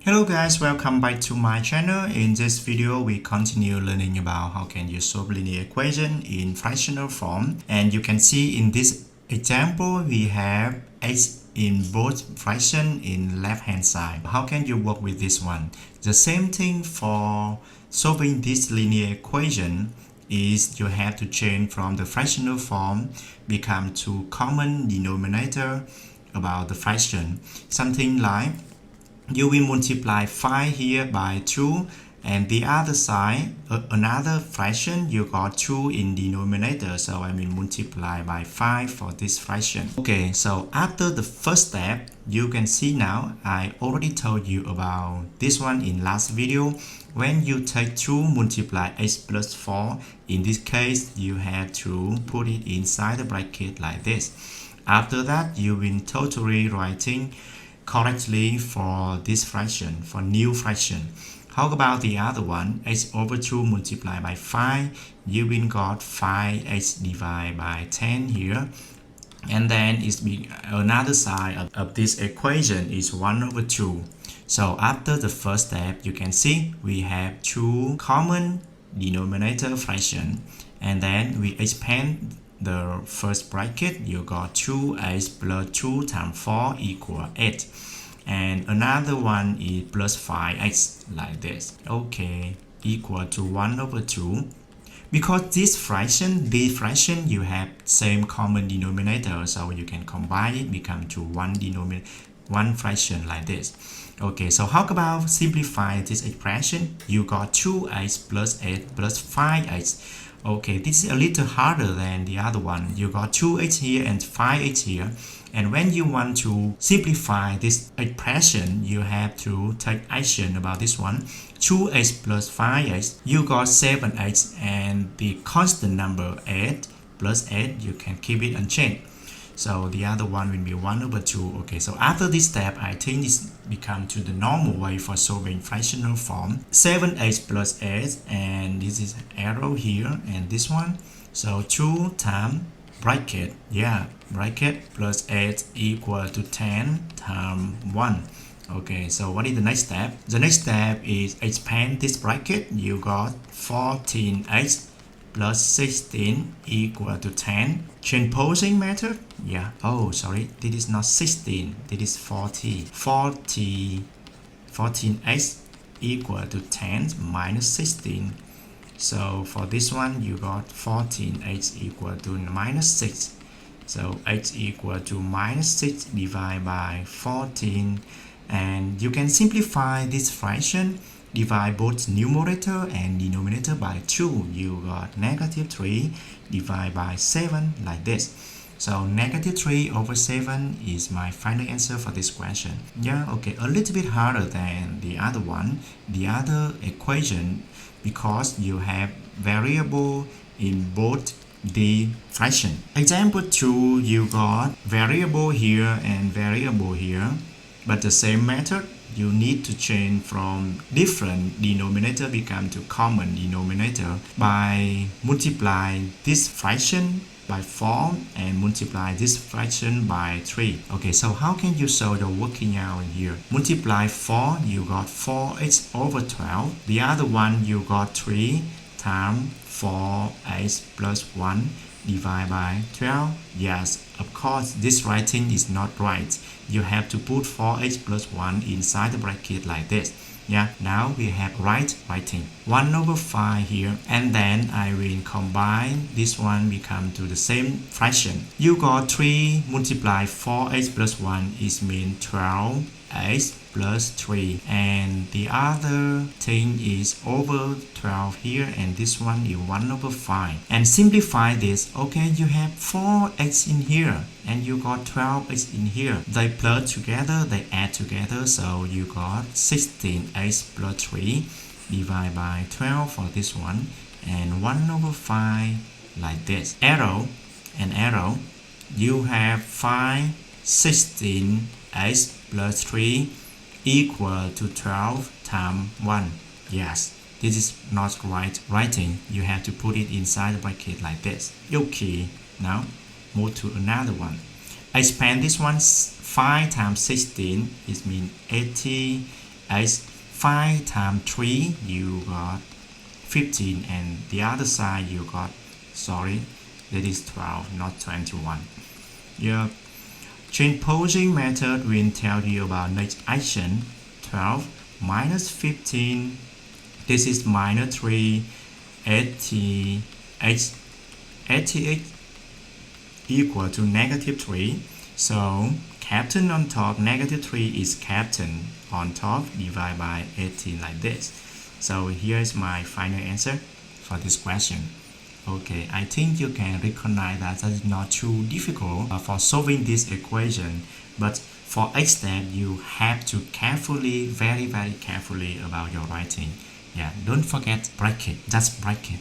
Hello guys, welcome back to my channel. In this video, we continue learning about how can you solve linear equation in fractional form. And you can see in this example, we have x in both fraction in left hand side. How can you work with this one? The same thing for solving this linear equation is you have to change from the fractional form become to common denominator about the fraction. Something like you will multiply 5 here by 2 and the other side another fraction you got 2 in denominator, so I will multiply by 5 for this fraction. Okay, so after the first step you can see now I already told you about this one in last video. When you take 2 multiply x plus 4, in this case you have to put it inside the bracket like this. After that you will totally writing correctly for this fraction, for new fraction. How about the other one? X over 2 multiplied by 5, you will got 5x divided by 10 here. And then it's another side of this equation is 1 over 2. So after the first step, you can see we have 2 common denominator fraction. And then we expand the first bracket, you got 2x plus 2 times 4 equal 8. And another one is plus 5x like this. Okay, equal to 1 over 2. Because this fraction you have same common denominator, so you can combine it become to one fraction like this. Okay, so how about simplify this expression? You got 2x plus 8 plus 5x. Okay, this is a little harder than the other one. You got 2x here and 5x here. And when you want to simplify this expression, you have to take action about this one. 2x plus 5x, you got 7x, and the constant number 8 plus 8, you can keep it unchanged. So the other one will be 1 over 2. Okay, so after this step, I think this become to the normal way for solving fractional form. 7x plus 8, and this is arrow here, and this one. So 2 times bracket, bracket plus 8 equal to 10 times 1. Okay, so what is the next step? The next step is expand this bracket. You got 14x plus 16 equal to 10. Transposing method, oh sorry, this is not 16, this is 14x equal to 10 minus 16. So for this one you got 14x equal to minus 6. So x equal to minus 6 divided by 14. And you can simplify this fraction. Divide both numerator and denominator by 2. You got negative 3 divided by 7 like this. So negative 3 over 7 is my final answer for this question. Okay, a little bit harder than the other one, the other equation, because you have variable in both the fraction. Example 2, you got variable here and variable here, but the same method. You need to change from different denominator become to common denominator by multiplying this fraction by 4 and multiply this fraction by 3. Okay, so how can you solve the working out here? Multiply 4, you got 4x over 12. The other one you got 3 times 4x plus 1 divided by 12. Yes, of course, this writing is not right. You have to put 4x plus 1 inside the bracket like this. Now we have right writing. 1 over 5 here, and then I will combine this one become to the same fraction. You got 3 multiply 4x plus 1 is mean 12x plus 3, and the other thing is over 12 here, and this one is 1 over 5. And simplify this. Okay, you have 4x in here and you got 12x in here. They plus together, they add together, so you got 16x plus 3 divided by 12 for this one, and 1 over 5 like this. Arrow and arrow, you have 5 16x plus 3 equal to 12 times 1. Yes, this is not right writing. You have to put it inside the bracket like this. Okay, now move to another one. Expand this one. 5 times 16 is mean 80 x 5 times 3 you got 15, and the other side you got, sorry, that is 12, not 21. Your chain posing method will tell you about next action. 12 minus 15, this is minus 3, 88 equal to negative 3. So captain on top, negative 3 is captain on top, divided by 18 like this. So here is my final answer for this question. Okay, I think you can recognize that is not too difficult for solving this equation, but for each step you have to carefully, very carefully about your writing. Yeah, don't forget bracket, just bracket.